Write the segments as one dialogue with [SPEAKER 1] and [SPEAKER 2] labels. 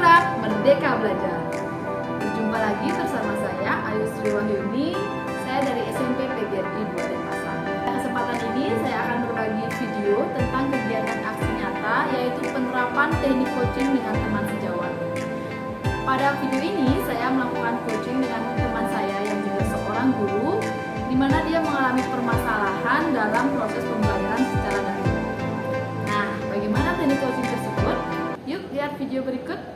[SPEAKER 1] Penggerak Merdeka Belajar. Berjumpa lagi bersama saya Ayu Sri Wahyuni. Saya dari SMP PGRI 2 Denpasar. Pada kesempatan ini saya akan berbagi video tentang kegiatan aksi nyata, yaitu penerapan teknik coaching dengan teman sejawat. Pada video ini saya melakukan coaching dengan teman saya yang juga seorang guru, di mana dia mengalami permasalahan dalam proses pembelajaran secara daring. Nah, bagaimana teknik coaching tersebut? Yuk lihat video berikut.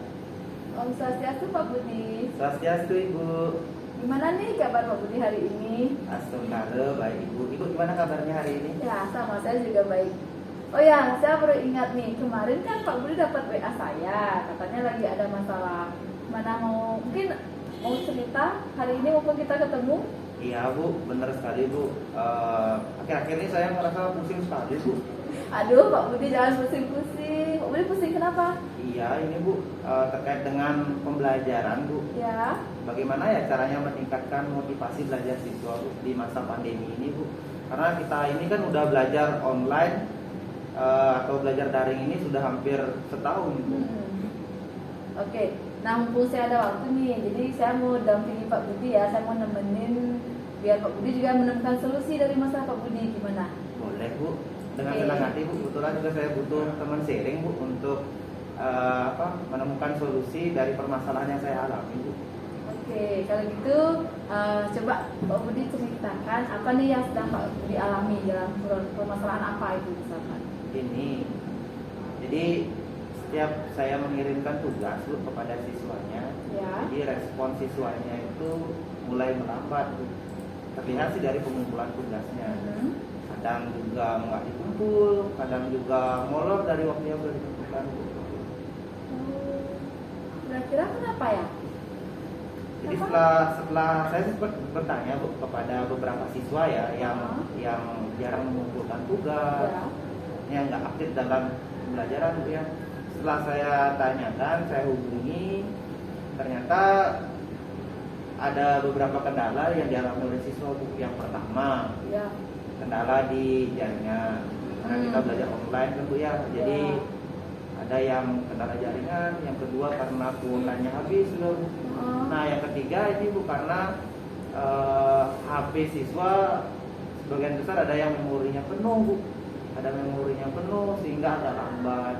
[SPEAKER 1] Om Swastiastu Pak Budi.
[SPEAKER 2] Swastiastu Ibu.
[SPEAKER 1] Gimana nih kabar Pak Budi hari ini?
[SPEAKER 2] Alhamdulillah baik Ibu. Ibu gimana kabarnya hari ini?
[SPEAKER 1] Ya, sama saya juga baik. Oh ya, saya baru ingat nih, kemarin kan Pak Budi dapat WA saya, katanya lagi ada masalah. Mana mungkin mau cerita hari ini mumpung kita ketemu?
[SPEAKER 2] Iya Bu, benar sekali Bu. Akhir-akhir ini saya merasa pusing sekali Bu.
[SPEAKER 1] Aduh Pak Budi jangan pusing-pusing. Pak Budi pusing kenapa?
[SPEAKER 2] Iya ini Bu, terkait dengan pembelajaran Bu.
[SPEAKER 1] Ya.
[SPEAKER 2] Bagaimana ya caranya meningkatkan motivasi belajar siswa Bu di masa pandemi ini Bu? Karena kita ini kan udah belajar online atau belajar daring ini sudah hampir setahun Bu.
[SPEAKER 1] Oke, nah mumpung saya ada waktu nih, jadi saya mau dampingi Pak Budi ya, saya mau nemenin biar Pak Budi juga menemukan solusi dari masalah Pak Budi, gimana?
[SPEAKER 2] Boleh Bu, dengan
[SPEAKER 1] Oke.
[SPEAKER 2] senang hati Bu. Kebetulan juga saya butuh teman sharing Bu untuk menemukan solusi dari permasalahan yang saya alami Bu.
[SPEAKER 1] Oke, kalau gitu coba Pak Budi ceritakan apa nih yang sedang Pak Budi alami dalam permasalahan apa itu misalkan?
[SPEAKER 2] Ini, jadi setiap saya mengirimkan tugas Bu kepada siswanya,
[SPEAKER 1] Ya.
[SPEAKER 2] jadi respon siswanya itu mulai melambat Bu. Terlihat sih dari pengumpulan tugasnya. Kadang juga nggak dikumpul, kadang juga molor dari waktu yang sudah ditentukan Bu.
[SPEAKER 1] Kira-kira kenapa ya?
[SPEAKER 2] Jadi
[SPEAKER 1] Kenapa?
[SPEAKER 2] setelah saya sempat bertanya Bu kepada beberapa siswa ya yang jarang mengumpulkan tugas,
[SPEAKER 1] Ya.
[SPEAKER 2] yang nggak aktif dalam pembelajaran Bu ya. Setelah saya tanyakan, saya hubungi, ternyata ada beberapa kendala yang dialami oleh siswa Bu. Yang pertama,
[SPEAKER 1] Ya.
[SPEAKER 2] kendala di jaringan, karena kita belajar online kan Bu ya. Jadi ada yang kendala jaringan, yang kedua karena kuotanya habis loh. Nah yang ketiga ini Bu karena HP siswa sebagian besar ada yang memorinya penuh Bu, ada memorinya penuh sehingga agak lambat.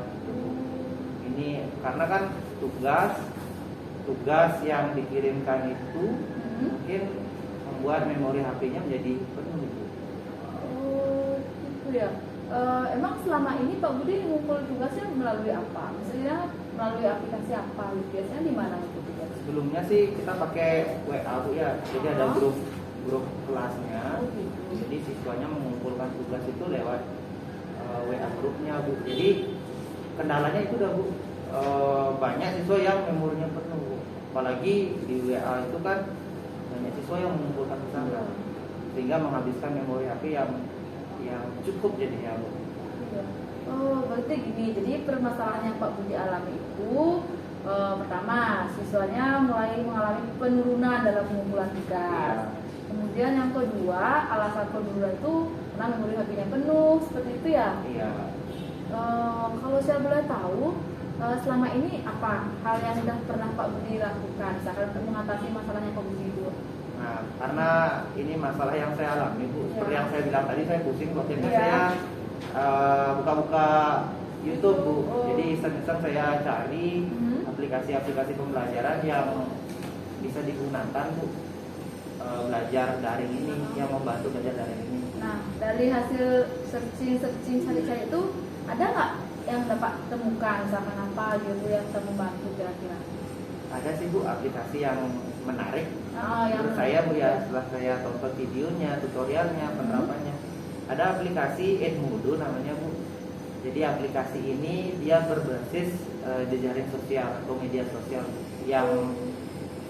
[SPEAKER 2] Ini karena kan tugas yang dikirimkan itu mungkin membuat memori HP-nya menjadi penuh Bu.
[SPEAKER 1] Oh, gitu ya. Emang selama ini Pak Budi mengumpul tugasnya melalui apa? Misalnya melalui aplikasi apa? Biasanya di mana itu tugas?
[SPEAKER 2] Sebelumnya sih kita pakai WA Bu ya, jadi ada grup kelasnya.
[SPEAKER 1] Oh, gitu.
[SPEAKER 2] Jadi siswanya mengumpulkan tugas itu lewat WA grupnya Bu. Jadi kendalanya itu udah Bu, banyak siswa yang memorinya penuh Bu. Apalagi di WA itu kan banyak siswa yang mengumpulkan pesan, sehingga menghabiskan memori HP yang cukup jadinya Bu.
[SPEAKER 1] Iya. Oh, berarti gini. Jadi permasalahan yang Pak Budi alami itu pertama, siswanya mulai mengalami penurunan dalam pengumpulan tugas.
[SPEAKER 2] Iya.
[SPEAKER 1] Kemudian yang kedua, alasan penurunan itu karena memori HP-nya penuh, seperti itu ya.
[SPEAKER 2] Iya.
[SPEAKER 1] Kalau saya boleh tahu, selama ini apa hal yang sudah pernah Pak Budi lakukan, misalkan untuk mengatasi masalahnya Pak Budi itu?
[SPEAKER 2] Nah, karena ini masalah yang saya alami Bu, seperti yang saya bilang tadi, saya pusing waktu itu
[SPEAKER 1] Iya.
[SPEAKER 2] saya buka-buka YouTube Bu.
[SPEAKER 1] Oh.
[SPEAKER 2] Jadi iseng-iseng saya cari aplikasi-aplikasi pembelajaran yang bisa digunakan Bu, belajar daring ini, yang membantu belajar daring ini.
[SPEAKER 1] Nah, dari hasil searching cari-cari itu ada nggak yang dapat temukan, misalkan apa gitu yang bisa membantu kira-kira?
[SPEAKER 2] Ada sih Bu aplikasi yang menarik
[SPEAKER 1] Yang
[SPEAKER 2] menurut saya Bu ya, setelah saya tonton videonya, tutorialnya, penerapannya. Ada aplikasi Edmodo namanya Bu. Jadi aplikasi ini dia berbasis jejaring sosial atau media sosial yang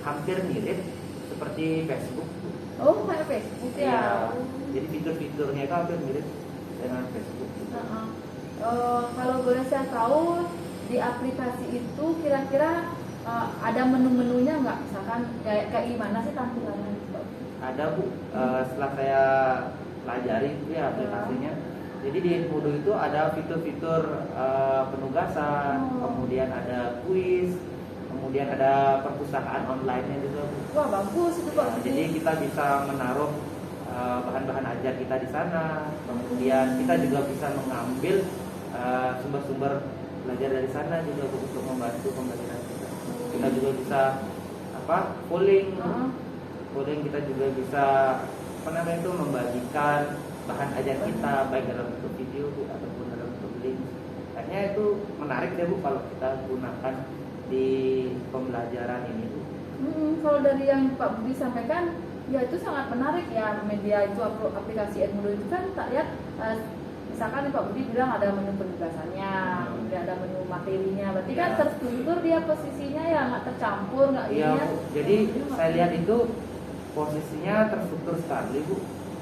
[SPEAKER 2] hampir mirip seperti Facebook Bu.
[SPEAKER 1] Oh, kayak Facebook ya?
[SPEAKER 2] Iya. Jadi fitur-fiturnya itu hampir mirip dengan Facebook Bu.
[SPEAKER 1] Kalau boleh saya tahu, di aplikasi itu kira-kira ada menu-menunya nggak? Misalkan kayak gimana sih tampilannya?
[SPEAKER 2] Ada Bu, setelah saya pelajari itu ya aplikasinya. Jadi di Edmodo itu ada fitur-fitur penugasan, kemudian ada kuis, kemudian ada perpustakaan online-nya juga Bu.
[SPEAKER 1] Wah bagus itu Pak
[SPEAKER 2] Ya,
[SPEAKER 1] Budi.
[SPEAKER 2] jadi kita bisa menaruh bahan-bahan ajar kita di sana, kemudian kita juga bisa mengambil sumber-sumber belajar dari sana juga Bu, untuk membantu pembelajaran kita. Kita juga bisa polling, polling kita juga bisa membagikan bahan ajar kita baik dalam bentuk video Bu ataupun dalam bentuk link. Kayaknya itu menarik deh Bu kalau kita gunakan di pembelajaran ini Bu.
[SPEAKER 1] Kalau dari yang Pak Budi sampaikan, ya itu sangat menarik ya, media itu aplikasi Edmodo itu kan tak lihat misalkan Pak Budi bilang ada menu penugasannya, kemudian ada menu materinya, berarti kan terstruktur dia posisinya ya, nggak tercampur, nggak
[SPEAKER 2] Iya
[SPEAKER 1] ininya.
[SPEAKER 2] Bu, jadi saya lihat itu posisinya terstruktur sekali Bu.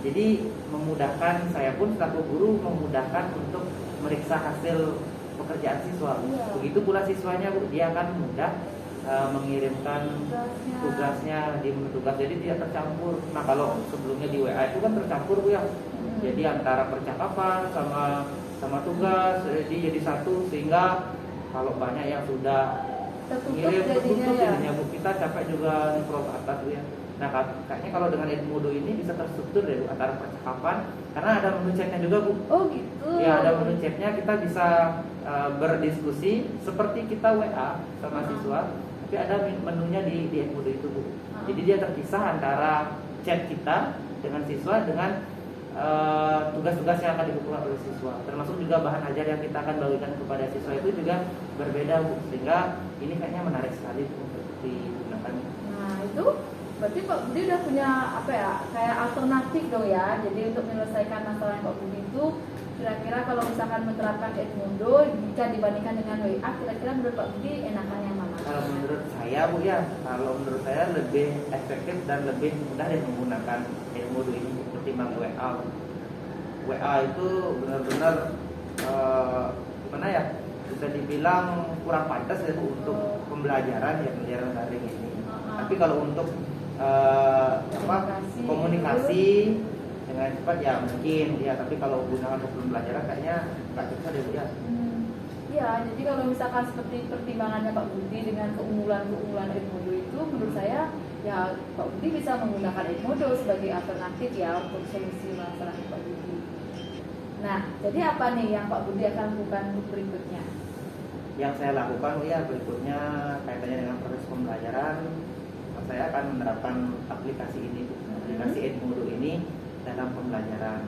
[SPEAKER 2] Jadi memudahkan, saya pun selaku guru memudahkan untuk meriksa hasil pekerjaan siswa.
[SPEAKER 1] Iya.
[SPEAKER 2] Begitu pula siswanya Bu, dia akan mudah mengirimkan tugasnya di menu tugas, jadi tidak tercampur. Nah kalau sebelumnya di WA itu kan tercampur Bu ya. Jadi antara percakapan sama tugas jadi satu, sehingga kalau banyak yang sudah ngirim tertutup jadinya Bu, kita capek juga scroll ke atas Bu ya. Nah kayaknya kalau dengan Edmodo ini bisa terstruktur deh Bu, antara percakapan, karena ada menu chatnya juga Bu.
[SPEAKER 1] Oh gitu.
[SPEAKER 2] Ya ada menu chatnya, kita bisa berdiskusi seperti kita WA sama siswa, tapi ada menunya di Edmodo itu Bu. Jadi dia terpisah antara chat kita dengan siswa dengan tugas-tugas yang akan dilakukan oleh siswa, termasuk juga bahan ajar yang kita akan bagikan kepada siswa itu juga berbeda Bu, sehingga ini kayaknya menarik sekali untuk digunakan.
[SPEAKER 1] Nah itu berarti Pak Budi udah punya kayak alternatif dong ya. Jadi untuk menyelesaikan masalah Pak Budi itu, kira-kira kalau misalkan menerapkan Edmodo jika dibandingkan dengan WA, kira-kira menurut Pak Budi enakan yang mana?
[SPEAKER 2] Kalau menurut saya Bu ya, kalau menurut saya lebih efektif dan lebih mudah menggunakan Edmodo ini ketimbang WA. WA itu benar-benar gimana ya, bisa dibilang kurang pantas ya Bu untuk pembelajaran pembelajaran daring ini. Tapi kalau untuk komunikasi dengan cepat ya mungkin ya, tapi kalau gunakan untuk pembelajaran kayaknya nggak cocok deh Bu ya.
[SPEAKER 1] Ya, jadi kalau misalkan seperti pertimbangannya Pak Budi dengan keunggulan Edmodo itu, menurut saya ya Pak Budi bisa menggunakan Edmodo sebagai alternatif ya untuk solusi masalah Pak Budi. Nah, jadi apa nih yang Pak Budi akan lakukan untuk berikutnya?
[SPEAKER 2] Yang saya lakukan ya berikutnya kaitannya dengan proses pembelajaran, saya akan menerapkan aplikasi ini, aplikasi Edmodo ini dalam pembelajaran.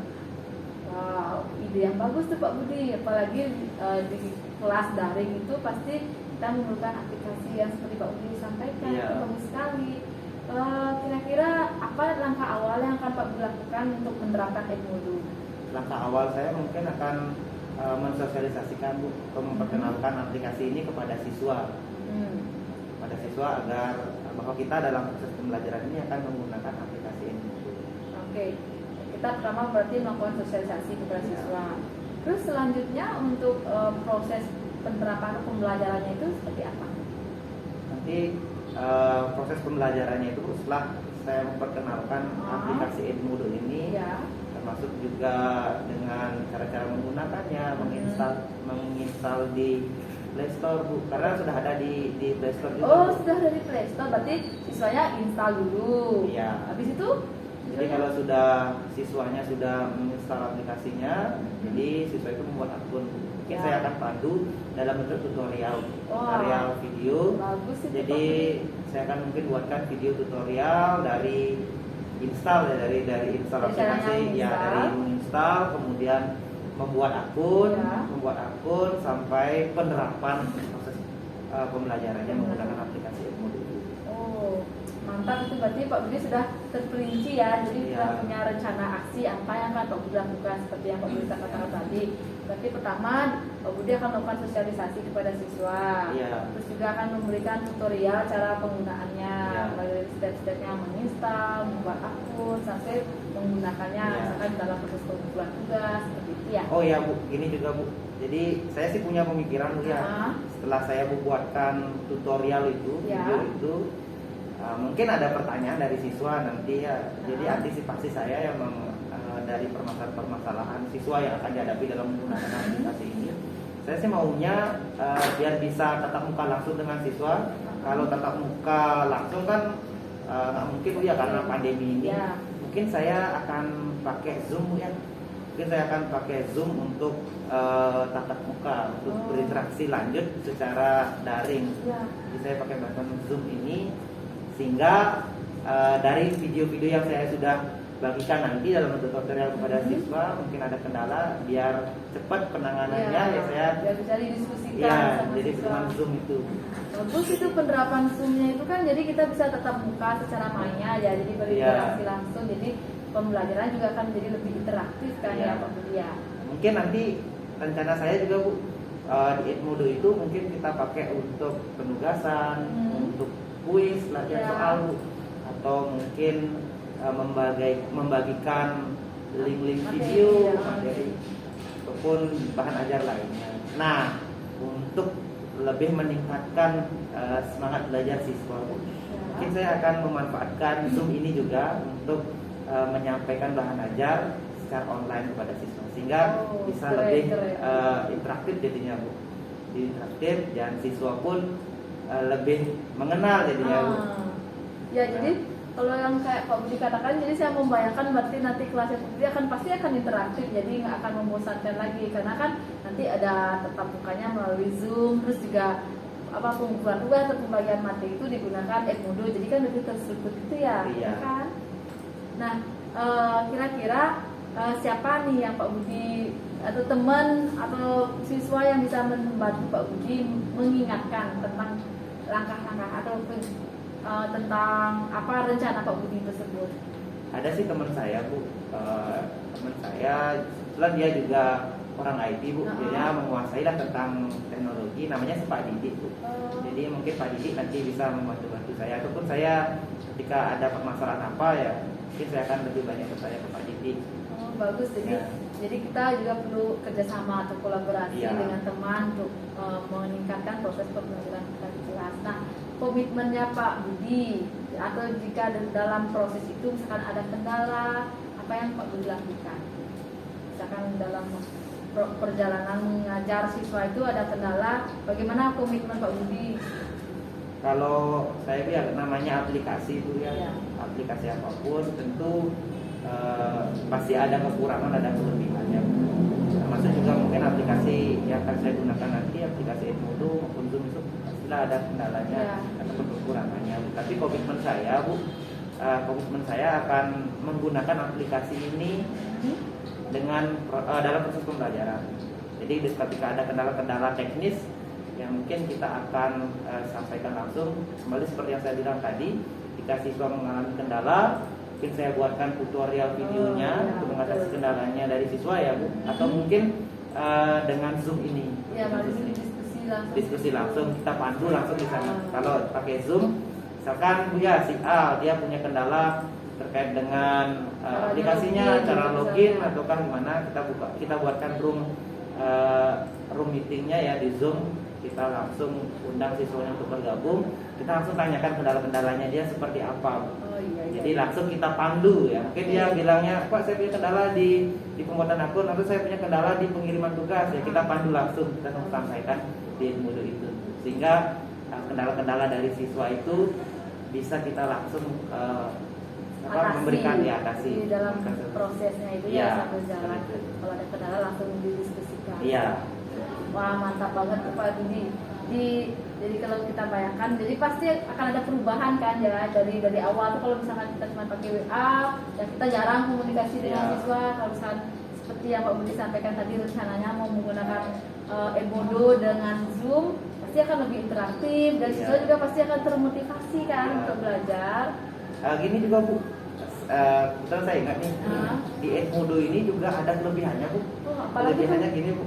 [SPEAKER 1] Wow, ide yang bagus tuh Pak Budi, apalagi di kelas daring itu pasti kita memerlukan aplikasi yang seperti Pak Budi sampaikan. Bagus sekali. Kira-kira apa langkah awal yang akan Pak Budi lakukan untuk menerapkan Edmodo?
[SPEAKER 2] Langkah awal saya mungkin akan mensosialisasikan Bu, atau memperkenalkan aplikasi ini kepada siswa, pada siswa agar bahwa kita dalam proses pembelajaran ini akan menggunakan aplikasi Edmodo.
[SPEAKER 1] Oke. Kita pertama berarti melakukan sosialisasi kepada siswa. Terus selanjutnya untuk proses penerapan pembelajarannya itu seperti apa? Nanti
[SPEAKER 2] proses pembelajarannya itu setelah saya memperkenalkan aplikasi Edmodo ini, termasuk juga dengan cara-cara menggunakannya, menginstal di Play Store Bu, karena sudah ada di Play Store juga.
[SPEAKER 1] Oh, sudah ada di Play Store, berarti siswanya install dulu.
[SPEAKER 2] Iya.
[SPEAKER 1] Habis itu?
[SPEAKER 2] Jadi kalau siswanya sudah menginstal aplikasinya, jadi siswa itu membuat akun. Mungkin saya akan pandu dalam bentuk tutorial video.
[SPEAKER 1] Bagus itu.
[SPEAKER 2] Jadi saya akan mungkin buatkan video tutorial dari install ya, dari install aplikasi ya, dari menginstal, kemudian membuat akun sampai penerapan proses pembelajarannya menggunakan aplikasi Edmodo.
[SPEAKER 1] Oh, mantap itu, berarti Pak Budi sudah terperinci ya. Jadi sudah punya rencana aksi apa yang akan Pak Budi lakukan seperti yang Pak Budi katakan tadi. Berarti pertama Pak Budi akan melakukan sosialisasi kepada siswa. Terus juga akan memberikan tutorial cara penggunaannya, mulai step-stepnya menginstal, membuat akun sampai menggunakannya misalkan dalam proses pengumpulan tugas seperti itu ya.
[SPEAKER 2] Oh ya Bu, ini juga Bu. Jadi saya sih punya pemikiran Bu ya. Setelah saya membuatkan tutorial itu, video itu, mungkin ada pertanyaan dari siswa nanti ya. Jadi antisipasi saya yang dari permasalahan siswa yang akan dihadapi dalam menggunakan aplikasi ini, saya sih maunya biar bisa tatap muka langsung dengan siswa, Kalau tatap muka langsung kan nggak mungkin Bu ya, karena pandemi ini. Mungkin saya akan pakai Zoom Bu ya. Mungkin saya akan pakai Zoom untuk tatap muka, untuk berinteraksi lanjut secara daring. Jadi saya pakai bantuan Zoom ini, sehingga dari video-video yang saya sudah bagikan nanti dalam bentuk tutorial kepada siswa, mungkin ada kendala, biar cepat penanganannya ya saya
[SPEAKER 1] biar bisa didiskusikan sama
[SPEAKER 2] jadi
[SPEAKER 1] siswa.
[SPEAKER 2] dengan Zoom itu.
[SPEAKER 1] Bagus itu penerapan Zoom-nya itu kan, jadi kita bisa tetap muka secara maya ya, jadi berinteraksi langsung, jadi pembelajaran juga akan jadi lebih interaktif kan ya Pak Budi ya.
[SPEAKER 2] Mungkin nanti rencana saya juga Bu, di Edmodo itu mungkin kita pakai untuk penugasan, untuk kuis, latihan soal Bu, atau mungkin membagikan link-link video, materi ataupun bahan ajar lainnya. Nah, untuk lebih meningkatkan semangat belajar siswa, mungkin saya akan memanfaatkan Zoom ini juga untuk menyampaikan bahan ajar secara online kepada siswa, sehingga bisa lebih interaktif jadinya Bu. Interaktif dan siswa pun lebih mengenal jadinya Bu.
[SPEAKER 1] Ya, jadi kalau yang kayak Pak Budi katakan, jadi saya membayangkan berarti nanti kelasnya Pak Budi pasti akan interaktif, jadi nggak akan membosankan lagi, karena kan nanti ada tatap mukanya melalui Zoom, terus juga pengumpulan tugas atau pembagian materi itu digunakan Edmodo, jadi kan lebih terstruktur itu ya, kan? Nah, kira-kira siapa nih yang Pak Budi atau teman atau siswa yang bisa membantu Pak Budi mengingatkan tentang langkah-langkah atau tentang apa rencana Pak Budi tersebut?
[SPEAKER 2] Ada sih teman saya Bu, teman saya kebetulan dia juga orang IT Bu, dia menguasai lah tentang teknologi, namanya Pak Didik Bu. Jadi mungkin Pak Didik nanti bisa membantu saya, ataupun saya ketika ada permasalahan apa ya, mungkin saya akan lebih banyak bertanya ke Pak Didik.
[SPEAKER 1] Bagus, jadi kita juga perlu kerjasama atau kolaborasi dengan teman untuk meningkatkan proses pembelajaran kita di kelas. Nah, komitmennya Pak Budi, atau jika dalam proses itu misalkan ada kendala, apa yang Pak Budi lakukan? Misalkan dalam perjalanan mengajar siswa itu ada kendala, bagaimana komitmen Pak Budi?
[SPEAKER 2] Kalau saya lihat namanya aplikasi itu aplikasi apapun tentu pasti ada kekurangan, ada kelebihannya. Termasuk juga mungkin aplikasi yang akan saya gunakan nanti, aplikasi Edmodo maupun Zoom itu pastilah ada kendalanya ataupun kekurangannya. Tapi komitmen saya Bu, komitmen saya akan menggunakan aplikasi ini dengan dalam proses pembelajaran. Jadi ketika ada kendala-kendala teknis yang mungkin kita akan sampaikan langsung, kembali seperti yang saya bilang tadi, jika siswa mengalami kendala, mungkin saya buatkan tutorial videonya untuk mengatasi kendalanya dari siswa ya Bu, atau mungkin dengan Zoom ini diskusi langsung, kita pandu langsung di sana. Kalau pakai Zoom, misalkan Bu ya si A dia punya kendala terkait dengan aplikasinya, cara login ataukah gimana, kita buatkan room meetingnya ya di Zoom, kita langsung undang siswanya untuk bergabung, kita langsung tanyakan kendala-kendalanya dia seperti apa. Jadi langsung kita pandu ya. Mungkin dia bilangnya, Pak saya punya kendala di pembuatan akun, atau saya punya kendala di pengiriman tugas, ya kita pandu langsung, kita sampaikan di Edmodo itu, sehingga kendala-kendala dari siswa itu bisa kita langsung memberikan atasi
[SPEAKER 1] di dalam prosesnya itu sambil jalan. Kalau ada kendala langsung didiskusikan. Wah, mantap banget Pak Budi. Jadi kalau kita bayangkan, jadi pasti akan ada perubahan kan ya, dari awal tuh kalau misalkan kita cuma pakai WA, ya kita jarang komunikasi dengan siswa. Kalau misalkan seperti yang Pak Budi sampaikan tadi, rencananya mau menggunakan Edmodo dengan Zoom, pasti akan lebih interaktif dan siswa juga pasti akan termotivasi kan untuk belajar.
[SPEAKER 2] Gini juga Bu, kebetulan saya ingat nih, di Edmodo ini juga ada kelebihannya Bu. Kelebihannya gini Bu,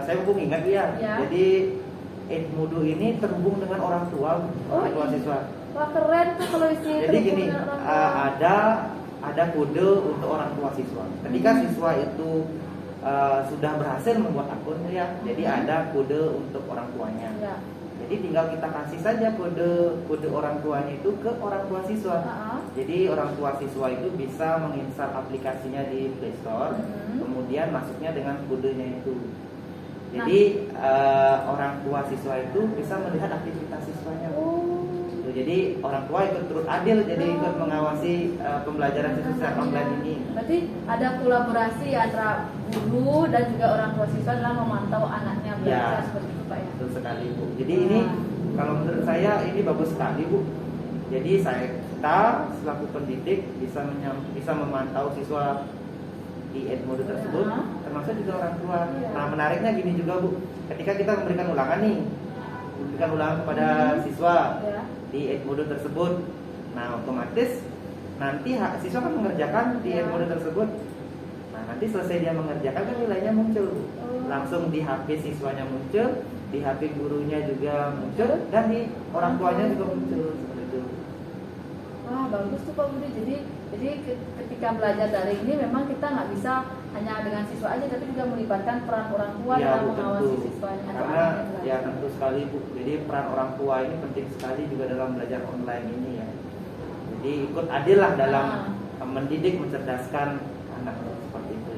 [SPEAKER 2] saya mumpung ingat ya. Jadi Edmodo ini terhubung dengan orang tua, orang tua siswa.
[SPEAKER 1] Wah keren tuh kalau isi.
[SPEAKER 2] Jadi gini, ada kode untuk orang tua siswa. Ketika siswa itu sudah berhasil membuat akun ya, jadi ada kode untuk orang tuanya. Jadi tinggal kita kasih saja kode orang tuanya itu ke orang tua siswa. Jadi orang tua siswa itu bisa menginstal aplikasinya di Play Store, kemudian masuknya dengan kodenya itu. Jadi orang tua siswa itu bisa melihat aktivitas siswanya. Tuh, jadi orang tua ikut turut adil, jadi ikut mengawasi pembelajaran siswa secara online ini.
[SPEAKER 1] Berarti ada kolaborasi antara guru dan juga orang tua siswa dalam memantau anaknya belajar seperti itu Pak ya.
[SPEAKER 2] Betul sekali Bu. Jadi ini kalau menurut saya ini bagus sekali Bu. Jadi kita selaku pendidik bisa memantau siswa di Edmodo tersebut, termasuk juga orang tua. Nah menariknya gini juga Bu, ketika kita memberikan ulangan kepada siswa di Edmodo tersebut, nah otomatis nanti siswa kan mengerjakan di Edmodo tersebut. Nah nanti selesai dia mengerjakan kan nilainya muncul Bu. Langsung di HP siswanya muncul, di HP gurunya juga muncul, dan di orang tuanya juga muncul seperti itu.
[SPEAKER 1] Wah bagus tuh Pak Budi. Jadi ketika belajar daring ini memang kita nggak bisa hanya dengan siswa aja, tapi juga melibatkan peran orang tua dalam mengawasi siswanya.
[SPEAKER 2] Karena ya tentu sekali Bu. Jadi peran orang tua ini penting sekali juga dalam belajar online ini ya. Jadi ikut adil lah dalam mendidik, mencerdaskan anak seperti itu.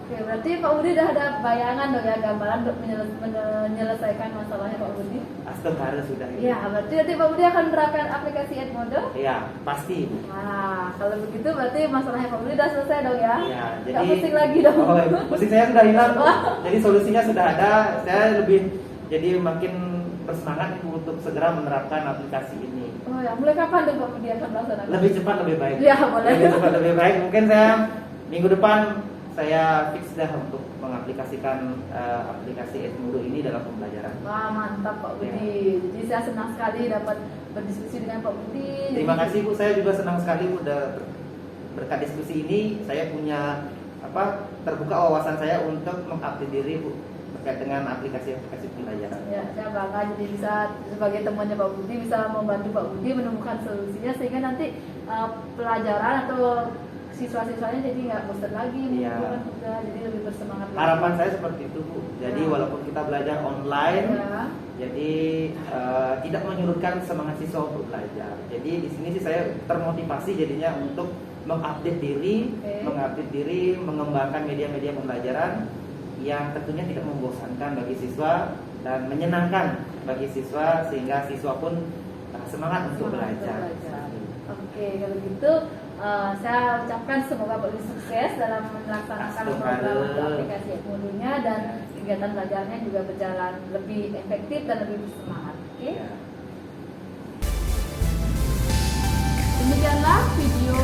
[SPEAKER 1] Oke, berarti Pak Budi udah ada bayangan dong ya, gambaran untuk menyelesaikan masalahnya Pak Budi?
[SPEAKER 2] Astagfirullah sudah.
[SPEAKER 1] Iya, berarti nanti Pak Budi akan menerapkan aplikasi Edmodo?
[SPEAKER 2] Iya, pasti Bu.
[SPEAKER 1] Nah, kalau begitu berarti masalahnya Pak Budi udah selesai dong ya?
[SPEAKER 2] Iya, jadi
[SPEAKER 1] nggak pusing lagi dong?
[SPEAKER 2] Pusing saya sudah hilang Bu. Jadi solusinya sudah ada, saya lebih jadi makin bersemangat untuk segera menerapkan aplikasi ini.
[SPEAKER 1] Oh ya, mulai kapan dong Pak Budi akan melaksanakan?
[SPEAKER 2] Lebih cepat lebih baik.
[SPEAKER 1] Iya, boleh.
[SPEAKER 2] Lebih cepat lebih baik. Mungkin saya minggu depan saya fix dah untuk mengaplikasikan aplikasi Edmodo ini dalam pembelajaran.
[SPEAKER 1] Wah mantap Pak Budi. Jadi saya senang sekali dapat berdiskusi dengan Pak Budi.
[SPEAKER 2] Terima kasih Bu, saya juga senang sekali udah berkat diskusi ini saya punya terbuka wawasan saya untuk mengupdate diri Bu terkait dengan aplikasi-aplikasi pembelajaran.
[SPEAKER 1] Ya, saya bangga jadi bisa sebagai temannya Pak Budi bisa membantu Pak Budi menemukan solusinya sehingga nanti pelajaran atau siswa-siswanya jadi nggak bosan lagi, jadi lebih bersemangat.
[SPEAKER 2] Harapan saya seperti itu Bu. Jadi walaupun kita belajar online, jadi tidak menyurutkan semangat siswa untuk belajar. Jadi di sini sih saya termotivasi jadinya untuk mengupdate diri, mengembangkan media-media pembelajaran yang tentunya tidak membosankan bagi siswa dan menyenangkan bagi siswa sehingga siswa pun semangat untuk belajar.
[SPEAKER 1] Oke, kalau gitu saya ucapkan semoga Pak Budi sukses dalam melaksanakan program aplikasi Edmodo-nya dan kegiatan belajarnya juga berjalan lebih efektif dan lebih bersemangat. Oke. Demikianlah video